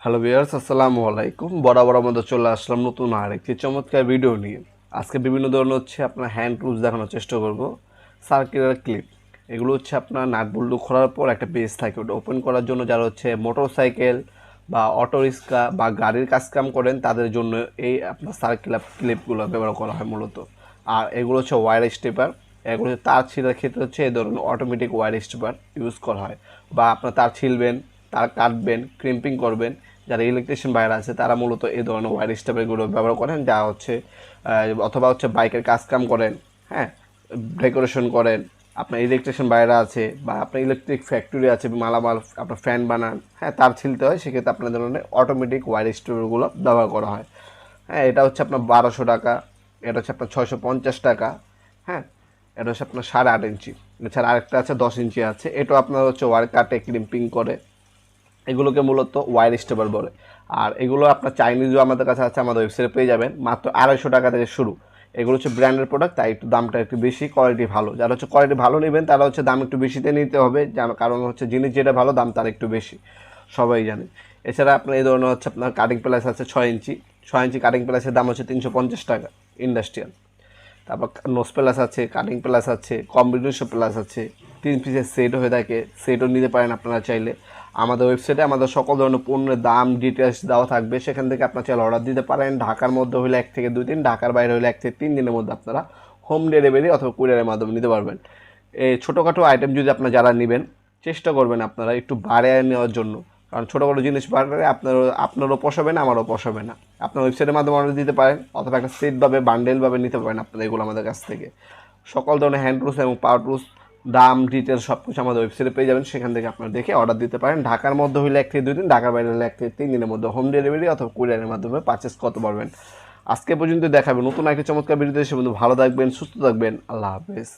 Hello viewers, আসসালামু আলাইকুম। বরাবর মতো চলে আসলাম নতুন আরেকটি চমৎকার ভিডিও নিয়ে। আজকে বিভিন্ন ধরনের আপনার হ্যান্ড টুলস দেখানোর চেষ্টা করব। সার্কুলার ক্লিপ, এগুলো আপনার নাট বল্টু খোলার পর একটা বেস থাকে, ওটা ওপেন করার জন্য যারা মোটরসাইকেল বা অটো রিক্সা বা গাড়ির কাজকাম করেন তাদের জন্য এই আপনার সার্কুলার ক্লিপগুলো ব্যবহার করা হয় মূলত। আর এগুলো ওয়্যার স্টেপার, এগুলো তার ছিঁড়ার ক্ষেত্রে এই ধরনের অটোমেটিক ওয়্যার স্টেপার ইউজ করা হয়। বা আপনার তার ছিলবেন, তার কাটবেন, ক্রিম্পিং করবেন, যারা ইলেকট্রিশিয়ান বাইরে আছে তারা মূলত এই ধরনের ওয়্যার স্টেপারগুলো ব্যবহার করেন, যা অথবা বাইকের কাজকাম করেন, হ্যাঁ, ডেকোরেশন করেন, আপনার ইলেকট্রিশিয়ান বাইরে আছে বা আপনার ইলেকট্রিক ফ্যাক্টরি আছে, মালামাল আপনার ফ্যান বানান, হ্যাঁ, তার ছিলতে হয়, সেক্ষেত্রে আপনার ধরনের অটোমেটিক ওয়্যার স্টেপারগুলো ব্যবহার করা হয়। হ্যাঁ, এটা আপনার 1200 টাকা, এটা আপনার 650 টাকা। হ্যাঁ, এটা আপনার 8.5 ইঞ্চি। এছাড়া আরেকটা আছে 10 ইঞ্চি আছে, এটা আপনার ওয়্যার কাটে, ক্রিম্পিং করে, এগুলোকে মূলত ওয়্যার স্টেপার বলে। আর এগুলো আপনার চাইনিজও আমাদের কাছে আছে, আমাদের ওয়েবসাইটে পেয়ে যাবেন, মাত্র 250 টাকা থেকে শুরু। এগুলো ব্র্যান্ডের প্রোডাক্ট, তাই একটু দামটা একটু বেশি, কোয়ালিটি ভালো। যারা কোয়ালিটি ভালো নেবেন তারা দাম একটু বেশিতে নিতে হবে, কারণ জিনিস যেটা ভালো দাম তার একটু বেশি, সবাই জানে। এছাড়া আপনার এই ধরনের আপনার কাটিং প্লাস আছে 6 ইঞ্চি। 6 ইঞ্চি কাটিং প্লাসের দাম 350 টাকা ইন্ডাস্ট্রিয়াল। তারপর নোজ প্লাস আছে, কাটিং প্লাস আছে, কম্বিনেশন প্লাস আছে, 3 পিসের সেট হয়ে থাকে, সেটও নিতে পারেন আপনারা চাইলে। আমাদের ওয়েবসাইটে আমাদের সকল ধরনের পণ্যের দাম ডিটেলস দেওয়া থাকবে, সেখান থেকে আপনার চাইলে অর্ডার দিতে পারেন। ঢাকার মধ্যে হলে 1 থেকে 2 দিন, ঢাকার বাইরে হলে 1 থেকে 3 দিনের মধ্যে আপনারা হোম ডেলিভারি অথবা কুরিয়ারের মাধ্যমে নিতে পারবেন। এই ছোটোখাটো আইটেম যদি আপনারা যারা নেবেন, চেষ্টা করবেন আপনারা একটু বাড়িয়ে নেওয়ার জন্য, কারণ ছোটোখাটো জিনিস বাড়লে আপনারও পোষাবে না, আমারও পোষাবে না। আপনার ওয়েবসাইটের মাধ্যমে অর্ডার দিতে পারেন অথবা একটা সেটভাবে বান্ডেলভাবে নিতে পারেন আপনারা এগুলো আমাদের কাছ থেকে। সকল ধরনের হ্যান্ড টুলস এবং পাওয়ার টুলস দাম ডিটেলস সব কিছু আমাদের ওয়েবসাইটে পেয়ে যাবেন, সেখান থেকে আপনারা দেখে অর্ডার দিতে পারেন। ঢাকার মধ্যে হলে 1 থেকে 2 দিন, ঢাকার বাইরে হলে 1 থেকে 3 দিনের মধ্যে হোম ডেলিভারি অথবা কুরিয়ারের মাধ্যমে পারচেস করতে পারবেন। আজকে পর্যন্ত দেখাবেন নতুন একটা চমৎকার ভিডিওতে, সে বন্ধু ভালো থাকবেন, সুস্থ থাকবেন, আল্লাহ হাফেজ।